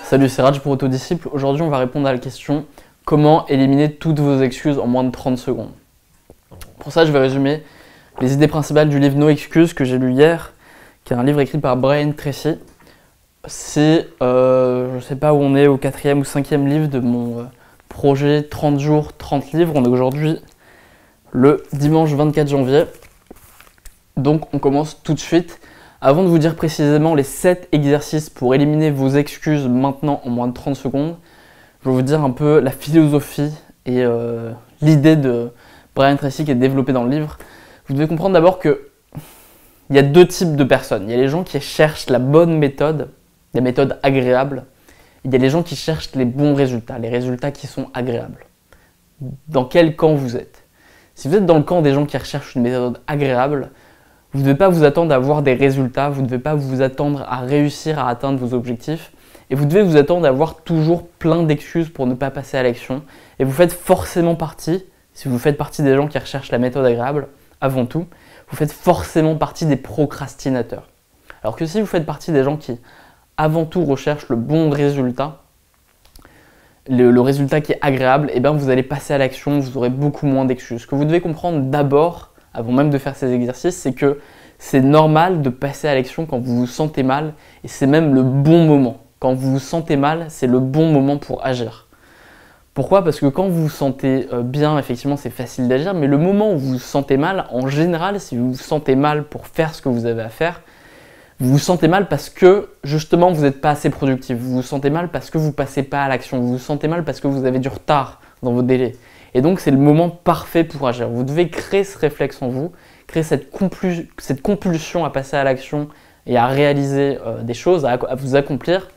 Salut, c'est Raj pour Autodisciple. Aujourd'hui, on va répondre à la question comment éliminer toutes vos excuses en moins de 30 secondes. Pour ça, je vais résumer les idées principales du livre No Excuses que j'ai lu hier, qui est un livre écrit par Brian Tracy. C'est, je ne sais pas où on est, au 4e ou 5e livre de mon projet 30 jours, 30 livres. On est aujourd'hui le dimanche 24 janvier. Donc, on commence tout de suite. Avant de vous dire précisément les 7 exercices pour éliminer vos excuses maintenant en moins de 30 secondes, je vais vous dire un peu la philosophie et l'idée de Brian Tracy qui est développée dans le livre. Vous devez comprendre d'abord qu'il y a deux types de personnes. Il y a les gens qui cherchent la bonne méthode, des méthodes agréables. Il y a les gens qui cherchent les bons résultats, les résultats qui sont agréables. Dans quel camp vous êtes? Si vous êtes dans le camp des gens qui recherchent une méthode agréable, vous ne devez pas vous attendre à avoir des résultats, vous ne devez pas vous attendre à réussir à atteindre vos objectifs et vous devez vous attendre à avoir toujours plein d'excuses pour ne pas passer à l'action. Et vous faites forcément partie, si vous faites partie des gens qui recherchent la méthode agréable, avant tout, vous faites forcément partie des procrastinateurs. Alors que si vous faites partie des gens qui, avant tout, recherchent le bon résultat, le résultat qui est agréable, et bien vous allez passer à l'action, vous aurez beaucoup moins d'excuses. Ce que vous devez comprendre d'abord, avant même de faire ces exercices, c'est que c'est normal de passer à l'action quand vous vous sentez mal et c'est même le bon moment. Quand vous vous sentez mal, c'est le bon moment pour agir. Pourquoi? Parce que quand vous vous sentez bien, effectivement, c'est facile d'agir, mais le moment où vous vous sentez mal, en général, si vous vous sentez mal pour faire ce que vous avez à faire, vous vous sentez mal parce que, justement, vous n'êtes pas assez productif. Vous vous sentez mal parce que vous ne passez pas à l'action. Vous vous sentez mal parce que vous avez du retard dans vos délais. Et donc, c'est le moment parfait pour agir. Vous devez créer ce réflexe en vous, créer cette compulsion à passer à l'action et à réaliser des choses, à vous accomplir.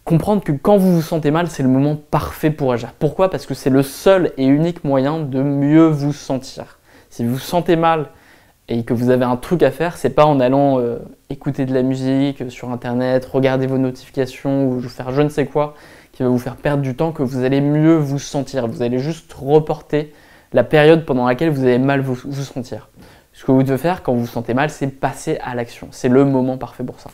Comprendre que quand vous vous sentez mal, c'est le moment parfait pour agir. Pourquoi? Parce que c'est le seul et unique moyen de mieux vous sentir. Si vous vous sentez mal et que vous avez un truc à faire, c'est pas en allant écouter de la musique sur internet, regarder vos notifications ou faire je ne sais quoi qui va vous faire perdre du temps que vous allez mieux vous sentir. Vous allez juste reporter la période pendant laquelle vous allez mal vous sentir. Ce que vous devez faire quand vous vous sentez mal, c'est passer à l'action. C'est le moment parfait pour ça.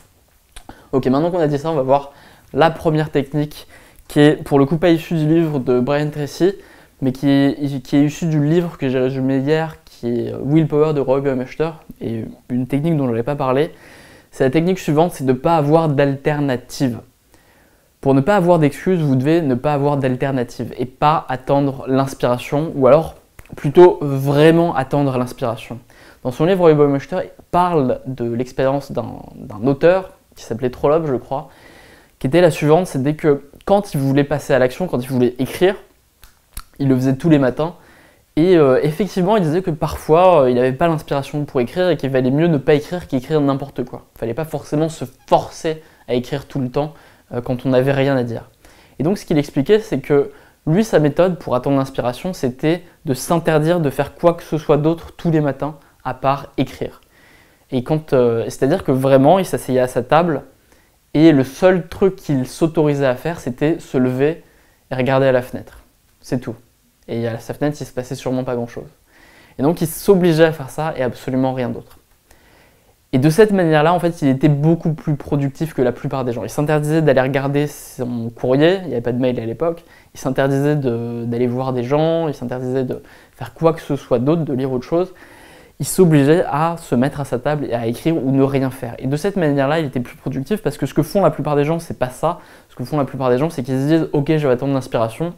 Ok, maintenant qu'on a dit ça, on va voir la première technique qui est pour le coup pas issue du livre de Brian Tracy, mais qui est issue du livre que j'ai résumé hier, qui est Willpower de Roy Baumeister, et une technique dont je n'avais pas parlé. C'est la technique suivante, c'est de ne pas avoir d'alternative. Pour ne pas avoir d'excuses, vous devez ne pas avoir d'alternative et pas attendre l'inspiration, ou alors plutôt vraiment attendre l'inspiration. Dans son livre, Roy Baumeister parle de l'expérience d'un auteur qui s'appelait Trollope, je crois, qui était la suivante, c'était que quand il voulait passer à l'action, quand il voulait écrire, il le faisait tous les matins. Et effectivement, il disait que parfois, il n'avait pas l'inspiration pour écrire et qu'il valait mieux ne pas écrire qu'écrire n'importe quoi. Il ne fallait pas forcément se forcer à écrire tout le temps quand on n'avait rien à dire. Et donc, ce qu'il expliquait, c'est que lui, sa méthode pour attendre l'inspiration, c'était de s'interdire de faire quoi que ce soit d'autre tous les matins, à part écrire. Et c'est-à-dire que vraiment, il s'asseyait à sa table et le seul truc qu'il s'autorisait à faire, c'était se lever et regarder à la fenêtre. C'est tout. Et à sa fenêtre, il se passait sûrement pas grand-chose. Et donc, il s'obligeait à faire ça et absolument rien d'autre. Et de cette manière-là, en fait, il était beaucoup plus productif que la plupart des gens. Il s'interdisait d'aller regarder son courrier, il n'y avait pas de mail à l'époque, il s'interdisait d'aller voir des gens, il s'interdisait de faire quoi que ce soit d'autre, de lire autre chose. Il s'obligeait à se mettre à sa table et à écrire ou ne rien faire. Et de cette manière-là, il était plus productif parce que ce que font la plupart des gens, c'est pas ça. Ce que font la plupart des gens, c'est qu'ils se disent « Ok, je vais attendre l'inspiration,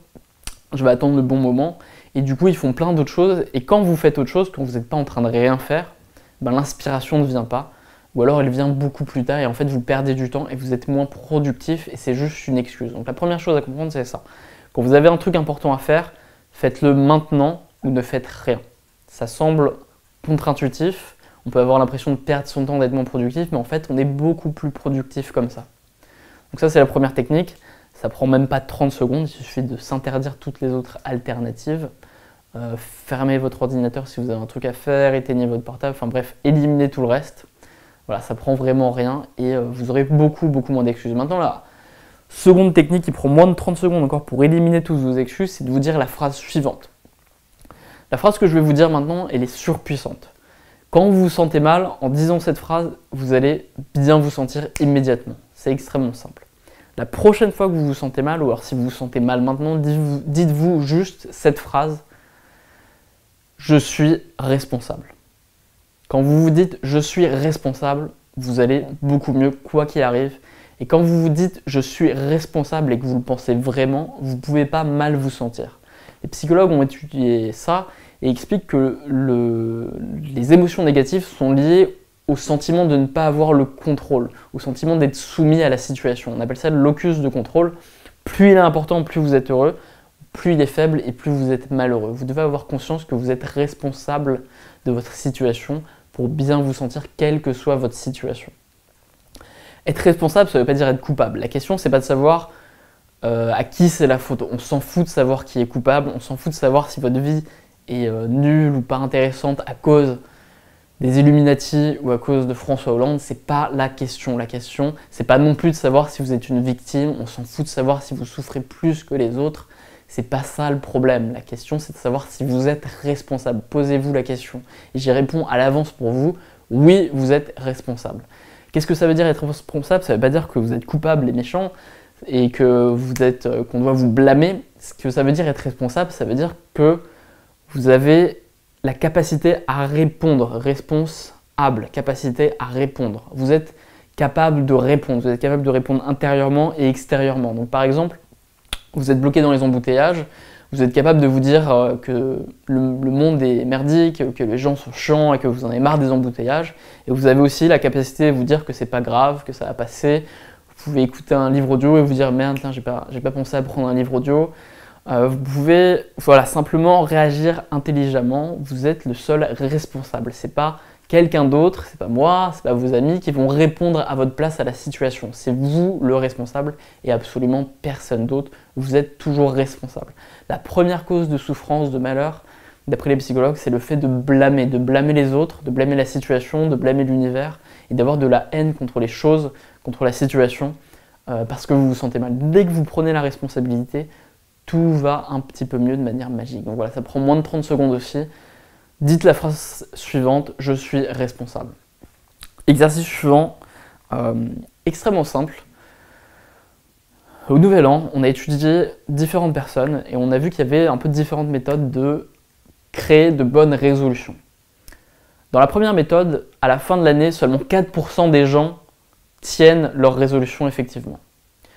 je vais attendre le bon moment. » Et du coup, ils font plein d'autres choses. Et quand vous faites autre chose, quand vous n'êtes pas en train de rien faire, ben, l'inspiration ne vient pas. Ou alors elle vient beaucoup plus tard et en fait, vous perdez du temps et vous êtes moins productif et c'est juste une excuse. Donc la première chose à comprendre, c'est ça. Quand vous avez un truc important à faire, faites-le maintenant ou ne faites rien. Ça semble contre-intuitif, on peut avoir l'impression de perdre son temps, d'être moins productif, mais en fait, on est beaucoup plus productif comme ça. Donc ça, c'est la première technique. Ça prend même pas 30 secondes, il suffit de s'interdire toutes les autres alternatives. Fermez votre ordinateur si vous avez un truc à faire, éteignez votre portable, enfin bref, éliminez tout le reste. Voilà, ça prend vraiment rien et vous aurez beaucoup moins d'excuses. Maintenant, la seconde technique qui prend moins de 30 secondes encore pour éliminer toutes vos excuses, c'est de vous dire la phrase suivante. La phrase que je vais vous dire maintenant, elle est surpuissante. Quand vous vous sentez mal, en disant cette phrase, vous allez bien vous sentir immédiatement. C'est extrêmement simple. La prochaine fois que vous vous sentez mal, ou alors si vous vous sentez mal maintenant, dites-vous juste cette phrase: je suis responsable. Quand vous vous dites je suis responsable, vous allez beaucoup mieux quoi qu'il arrive. Et quand vous vous dites je suis responsable et que vous le pensez vraiment, vous ne pouvez pas mal vous sentir. Les psychologues ont étudié ça et expliquent que les émotions négatives sont liées au sentiment de ne pas avoir le contrôle, au sentiment d'être soumis à la situation. On appelle ça le locus de contrôle. Plus il est important, plus vous êtes heureux, plus il est faible et plus vous êtes malheureux. Vous devez avoir conscience que vous êtes responsable de votre situation pour bien vous sentir, quelle que soit votre situation. Être responsable, ça ne veut pas dire être coupable. La question, c'est pas de savoir à qui c'est la faute. On s'en fout de savoir qui est coupable, on s'en fout de savoir si votre vie est nulle ou pas intéressante à cause des Illuminati ou à cause de François Hollande. C'est pas la question. La question, c'est pas non plus de savoir si vous êtes une victime, on s'en fout de savoir si vous souffrez plus que les autres. C'est pas ça le problème. La question, c'est de savoir si vous êtes responsable. Posez-vous la question. Et j'y réponds à l'avance pour vous. Oui, vous êtes responsable. Qu'est-ce que ça veut dire être responsable? Ça ne veut pas dire que vous êtes coupable et méchant et qu'on doit vous blâmer. Ce que ça veut dire être responsable, ça veut dire que vous avez la capacité à répondre, responsable, capacité à répondre. Vous êtes capable de répondre, vous êtes capable de répondre intérieurement et extérieurement. Donc par exemple, vous êtes bloqué dans les embouteillages, vous êtes capable de vous dire que le monde est merdique, que les gens sont chiants et que vous en avez marre des embouteillages. Et vous avez aussi la capacité de vous dire que c'est pas grave, que ça va passer. Vous pouvez écouter un livre audio et vous dire merde, j'ai pas pensé à prendre un livre audio. Vous pouvez simplement réagir intelligemment. Vous êtes le seul responsable. C'est pas quelqu'un d'autre, c'est pas moi, c'est pas vos amis qui vont répondre à votre place à la situation. C'est vous le responsable et absolument personne d'autre. Vous êtes toujours responsable. La première cause de souffrance, de malheur, d'après les psychologues, c'est le fait de blâmer les autres, de blâmer la situation, de blâmer l'univers et d'avoir de la haine contre les choses, contre la situation, parce que vous vous sentez mal. Dès que vous prenez la responsabilité, tout va un petit peu mieux de manière magique. Donc voilà, ça prend moins de 30 secondes aussi. Dites la phrase suivante, je suis responsable. Exercice suivant, extrêmement simple. Au Nouvel An, on a étudié différentes personnes et on a vu qu'il y avait un peu différentes méthodes de créer de bonnes résolutions. Dans la première méthode, à la fin de l'année, seulement 4% des gens tiennent leurs résolutions effectivement.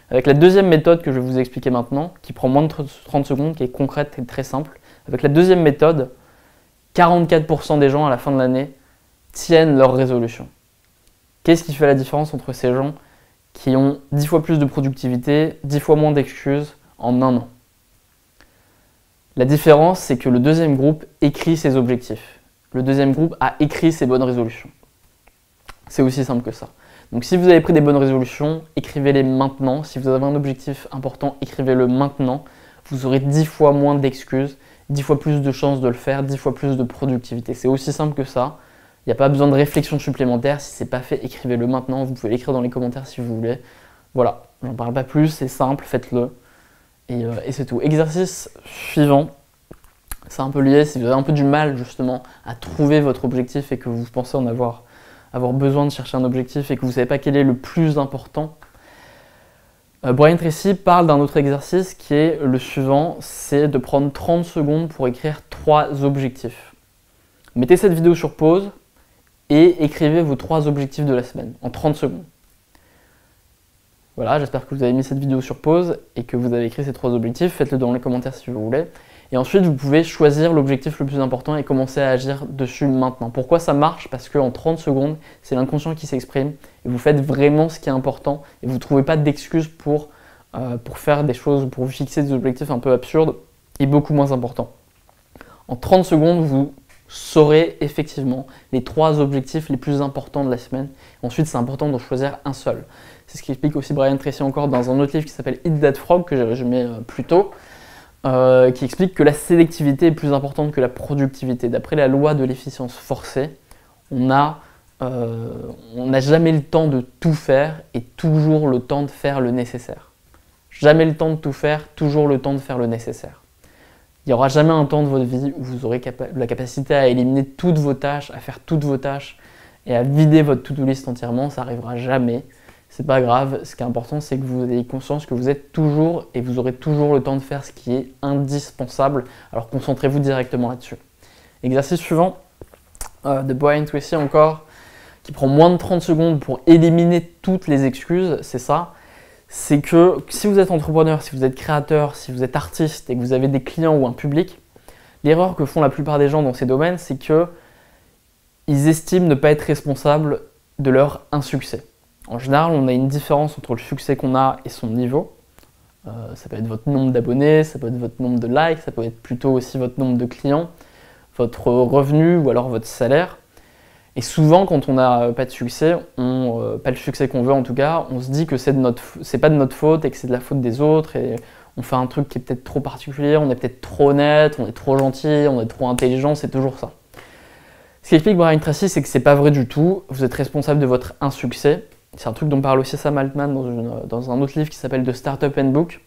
Avec la deuxième méthode que je vais vous expliquer maintenant, qui prend moins de 30 secondes, qui est concrète et très simple, avec la deuxième méthode, 44% des gens à la fin de l'année tiennent leurs résolutions. Qu'est-ce qui fait la différence entre ces gens qui ont 10 fois plus de productivité, 10 fois moins d'excuses en un an? La différence, c'est que le deuxième groupe écrit ses objectifs. Le deuxième groupe a écrit ses bonnes résolutions. C'est aussi simple que ça. Donc si vous avez pris des bonnes résolutions, écrivez-les maintenant. Si vous avez un objectif important, écrivez-le maintenant. Vous aurez 10 fois moins d'excuses, 10 fois plus de chances de le faire, 10 fois plus de productivité. C'est aussi simple que ça. Il n'y a pas besoin de réflexion supplémentaire. Si ce n'est pas fait, écrivez-le maintenant. Vous pouvez l'écrire dans les commentaires si vous voulez. Voilà, j'en parle pas plus, c'est simple, faites-le. Et c'est tout. Exercice suivant. C'est un peu lié, si vous avez un peu du mal justement à trouver votre objectif et que vous pensez en avoir besoin de chercher un objectif et que vous ne savez pas quel est le plus important, Brian Tracy parle d'un autre exercice qui est le suivant, c'est de prendre 30 secondes pour écrire 3 objectifs. Mettez cette vidéo sur pause et écrivez vos 3 objectifs de la semaine en 30 secondes. Voilà, j'espère que vous avez mis cette vidéo sur pause et que vous avez écrit ces 3 objectifs. Faites-le dans les commentaires si vous voulez. Et ensuite, vous pouvez choisir l'objectif le plus important et commencer à agir dessus maintenant. Pourquoi ça marche? Parce qu'en 30 secondes, c'est l'inconscient qui s'exprime et vous faites vraiment ce qui est important et vous ne trouvez pas d'excuses pour faire des choses, pour vous fixer des objectifs un peu absurdes et beaucoup moins importants. En 30 secondes, vous saurez effectivement les 3 objectifs les plus importants de la semaine. Ensuite, c'est important d'en choisir un seul. C'est ce qu'explique aussi Brian Tracy encore dans un autre livre qui s'appelle Eat That Frog, que j'ai résumé plus tôt. Qui explique que la sélectivité est plus importante que la productivité. D'après la loi de l'efficience forcée, on n'a jamais le temps de tout faire et toujours le temps de faire le nécessaire. Jamais le temps de tout faire, toujours le temps de faire le nécessaire. Il n'y aura jamais un temps de votre vie où vous aurez la capacité à éliminer toutes vos tâches, à faire toutes vos tâches et à vider votre to-do list entièrement. Ça n'arrivera jamais. c'est pas grave. Ce qui est important, c'est que vous ayez conscience que vous êtes toujours et vous aurez toujours le temps de faire ce qui est indispensable. Alors concentrez-vous directement là-dessus. Exercice suivant de Brian Tracy encore, qui prend moins de 30 secondes pour éliminer toutes les excuses, c'est ça. C'est que si vous êtes entrepreneur, si vous êtes créateur, si vous êtes artiste et que vous avez des clients ou un public, l'erreur que font la plupart des gens dans ces domaines, c'est que ils estiment ne pas être responsables de leur insuccès. En général, on a une différence entre le succès qu'on a et son niveau. Ça peut être votre nombre d'abonnés, ça peut être votre nombre de likes, ça peut être plutôt aussi votre nombre de clients, votre revenu ou alors votre salaire. Et souvent, quand on n'a pas de succès, pas le succès qu'on veut en tout cas, on se dit que c'est pas de notre faute et que c'est de la faute des autres. Et on fait un truc qui est peut-être trop particulier, on est peut-être trop honnête, on est trop gentil, on est trop intelligent, c'est toujours ça. Ce qu'explique Brian Tracy, c'est que c'est pas vrai du tout. Vous êtes responsable de votre insuccès. C'est un truc dont parle aussi Sam Altman dans un autre livre qui s'appelle The Startup Handbook.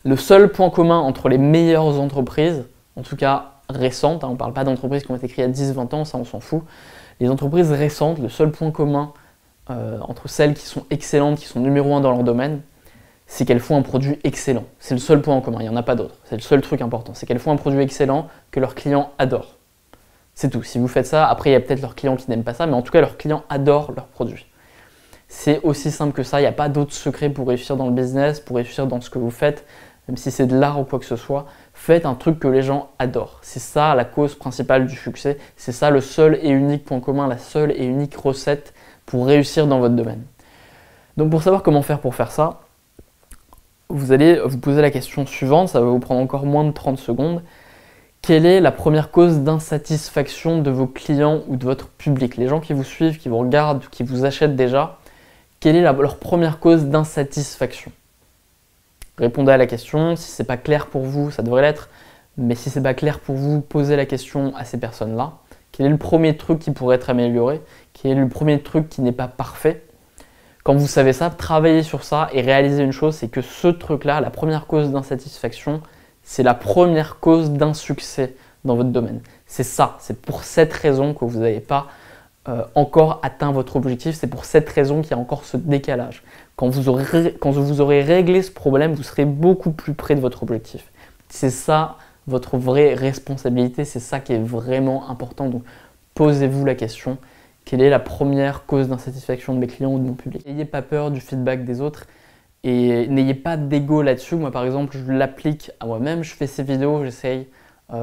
Le seul point commun entre les meilleures entreprises, en tout cas récentes, on ne parle pas d'entreprises qui ont été créées il y a 10-20 ans, ça on s'en fout. Les entreprises récentes, le seul point commun entre celles qui sont excellentes, qui sont numéro 1 dans leur domaine, c'est qu'elles font un produit excellent. C'est le seul point en commun, il n'y en a pas d'autre. C'est le seul truc important, c'est qu'elles font un produit excellent que leurs clients adorent. C'est tout. Si vous faites ça, après il y a peut-être leurs clients qui n'aiment pas ça, mais en tout cas leurs clients adorent leurs produits. C'est aussi simple que ça, il n'y a pas d'autre secret pour réussir dans le business, pour réussir dans ce que vous faites, même si c'est de l'art ou quoi que ce soit. Faites un truc que les gens adorent. C'est ça la cause principale du succès. C'est ça le seul et unique point commun, la seule et unique recette pour réussir dans votre domaine. Donc pour savoir comment faire pour faire ça, vous allez vous poser la question suivante, ça va vous prendre encore moins de 30 secondes. Quelle est la première cause d'insatisfaction de vos clients ou de votre public? Les gens qui vous suivent, qui vous regardent, qui vous achètent déjà, quelle est leur première cause d'insatisfaction? Répondez à la question. Si ce n'est pas clair pour vous, ça devrait l'être. Mais si ce n'est pas clair pour vous, posez la question à ces personnes-là. Quel est le premier truc qui pourrait être amélioré? Quel est le premier truc qui n'est pas parfait? Quand vous savez ça, travaillez sur ça et réalisez une chose, c'est que ce truc-là, la première cause d'insatisfaction, c'est la première cause d'insuccès dans votre domaine. C'est ça, c'est pour cette raison que vous n'avez pas encore atteint votre objectif, c'est pour cette raison qu'il y a encore ce décalage. Quand vous aurez réglé ce problème, vous serez beaucoup plus près de votre objectif. C'est ça votre vraie responsabilité, c'est ça qui est vraiment important. Donc posez-vous la question, quelle est la première cause d'insatisfaction de mes clients ou de mon public? N'ayez pas peur du feedback des autres et n'ayez pas d'ego là-dessus. Moi par exemple, je l'applique à moi-même, je fais ces vidéos, j'essaye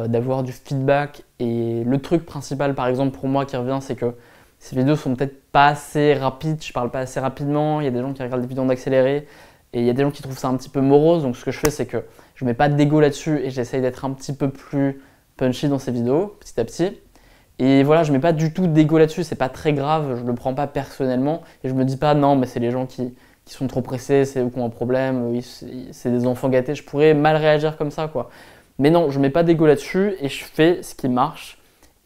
d'avoir du feedback et le truc principal par exemple pour moi qui revient, c'est que ces vidéos sont peut-être pas assez rapides, je parle pas assez rapidement, il y a des gens qui regardent des vidéos en accéléré et il y a des gens qui trouvent ça un petit peu morose. Donc ce que je fais, c'est que je mets pas d'ego là-dessus et j'essaye d'être un petit peu plus punchy dans ces vidéos petit à petit. Et voilà, je mets pas du tout d'ego là-dessus, c'est pas très grave, je le prends pas personnellement et je me dis pas non mais c'est les gens qui sont trop pressés, c'est eux qui ont un problème, c'est des enfants gâtés, je pourrais mal réagir comme ça quoi. Mais non, je mets pas d'ego là-dessus et je fais ce qui marche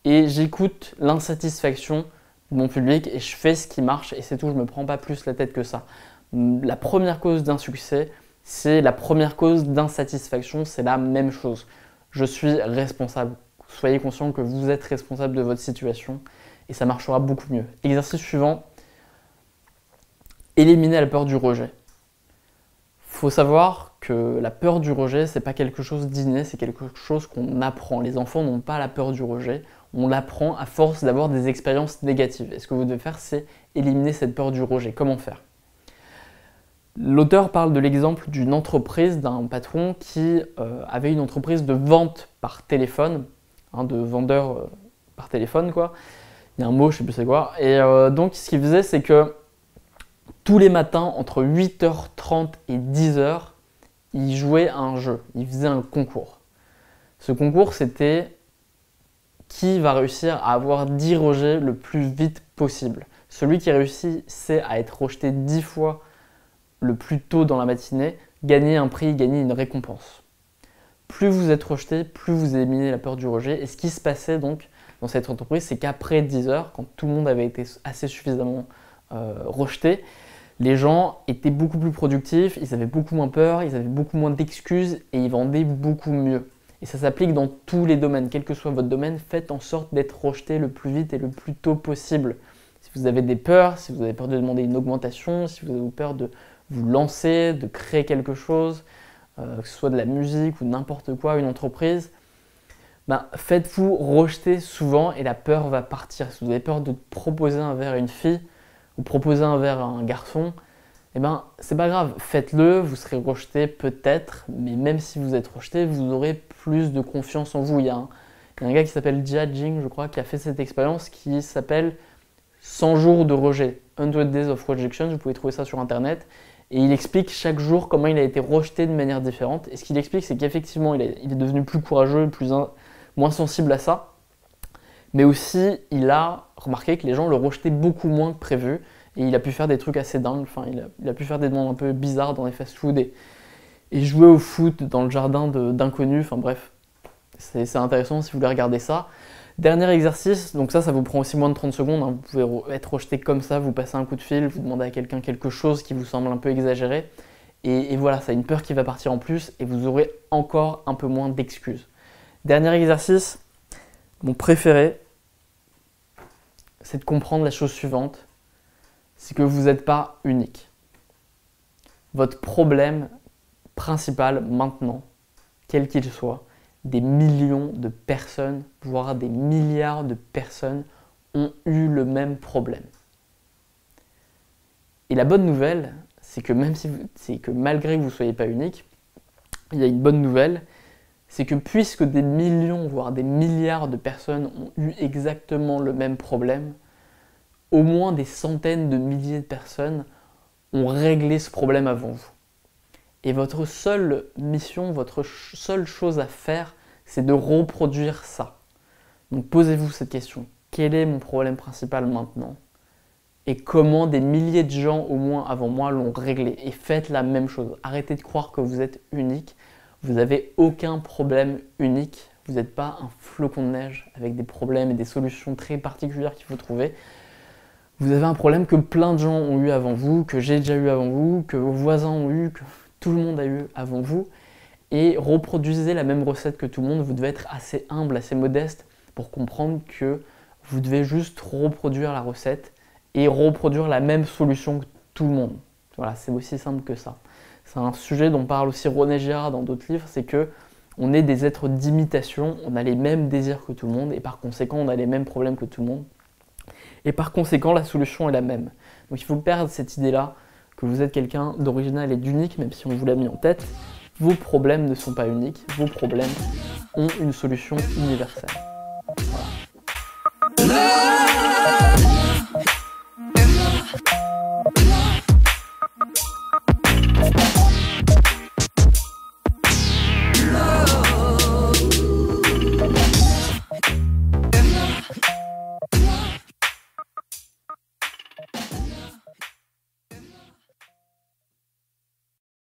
et j'écoute l'insatisfaction de mon public et je fais ce qui marche et c'est tout, je me prends pas plus la tête que ça. La première cause d'insuccès, c'est la première cause d'insatisfaction, c'est la même chose. Je suis responsable. Soyez conscient que vous êtes responsable de votre situation et ça marchera beaucoup mieux. Exercice suivant, éliminez la peur du rejet. Il faut savoir que la peur du rejet, c'est pas quelque chose d'inné, c'est quelque chose qu'on apprend. Les enfants n'ont pas la peur du rejet, on l'apprend à force d'avoir des expériences négatives. Et ce que vous devez faire, c'est éliminer cette peur du rejet. Comment faire? L'auteur parle de l'exemple d'une entreprise, d'un patron qui avait une entreprise de vente par téléphone, de vendeur par téléphone quoi. Il y a un mot, je sais plus c'est quoi. Et donc ce qu'il faisait, c'est que tous les matins, entre 8h30 et 10h, il jouait à un jeu, il faisait un concours. Ce concours, c'était qui va réussir à avoir 10 rejets le plus vite possible. Celui qui réussissait à être rejeté 10 fois le plus tôt dans la matinée, gagnait un prix, gagnait une récompense. Plus vous êtes rejeté, plus vous éliminez la peur du rejet. Et ce qui se passait donc dans cette entreprise, c'est qu'après 10 heures, quand tout le monde avait été assez suffisamment rejeté, les gens étaient beaucoup plus productifs, ils avaient beaucoup moins peur, ils avaient beaucoup moins d'excuses et ils vendaient beaucoup mieux. Et ça s'applique dans tous les domaines, quel que soit votre domaine, faites en sorte d'être rejeté le plus vite et le plus tôt possible. Si vous avez des peurs, si vous avez peur de demander une augmentation, si vous avez peur de vous lancer, de créer quelque chose, que ce soit de la musique ou n'importe quoi, une entreprise, ben, faites-vous rejeter souvent et la peur va partir. Si vous avez peur de proposer un verre à une fille ou proposer un verre à un garçon, eh ben, c'est pas grave, faites-le, vous serez rejeté peut-être, mais même si vous êtes rejeté, vous aurez plus de confiance en vous. Il y a un gars qui s'appelle Jia Jing, je crois, qui a fait cette expérience qui s'appelle 100 jours de rejet, 100 Days of Rejection, vous pouvez trouver ça sur internet. Et il explique chaque jour comment il a été rejeté de manière différente. Et ce qu'il explique, c'est qu'effectivement, il est devenu plus courageux, moins sensible à ça. Mais aussi, il a remarqué que les gens le rejetaient beaucoup moins que prévu. Et il a pu faire des trucs assez dingues. Enfin, il a pu faire des demandes un peu bizarres dans les fast-food et jouer au foot dans le jardin d'inconnus. Enfin bref, c'est intéressant si vous voulez regarder ça. Dernier exercice, donc ça vous prend aussi moins de 30 secondes. Hein. Vous pouvez être rejeté comme ça, vous passez un coup de fil, vous demandez à quelqu'un quelque chose qui vous semble un peu exagéré. Et voilà, ça a une peur qui va partir en plus et vous aurez encore un peu moins d'excuses. Dernier exercice, mon préféré, c'est de comprendre la chose suivante, c'est que vous n'êtes pas unique. Votre problème principal maintenant, quel qu'il soit, des millions de personnes, voire des milliards de personnes ont eu le même problème. Et la bonne nouvelle, c'est que malgré que vous ne soyez pas unique, il y a une bonne nouvelle, c'est que puisque des millions, voire des milliards de personnes ont eu exactement le même problème, au moins des centaines de milliers de personnes ont réglé ce problème avant vous. Et votre seule mission, votre seule chose à faire, c'est de reproduire ça. Donc posez-vous cette question. Quel est mon problème principal maintenant? Et comment des milliers de gens au moins avant moi l'ont réglé? Et faites la même chose. Arrêtez de croire que vous êtes unique. Vous n'avez aucun problème unique. Vous n'êtes pas un flocon de neige avec des problèmes et des solutions très particulières qu'il faut trouver. Vous avez un problème que plein de gens ont eu avant vous, que j'ai déjà eu avant vous, que vos voisins ont eu, que tout le monde a eu avant vous. Et reproduisez la même recette que tout le monde. Vous devez être assez humble, assez modeste pour comprendre que vous devez juste reproduire la recette et reproduire la même solution que tout le monde. Voilà, c'est aussi simple que ça. C'est un sujet dont parle aussi René Girard dans d'autres livres, c'est que on est des êtres d'imitation, on a les mêmes désirs que tout le monde et par conséquent on a les mêmes problèmes que tout le monde. Et par conséquent la solution est la même. Donc il faut perdre cette idée-là que vous êtes quelqu'un d'original et d'unique, même si on vous l'a mis en tête. Vos problèmes ne sont pas uniques, vos problèmes ont une solution universelle.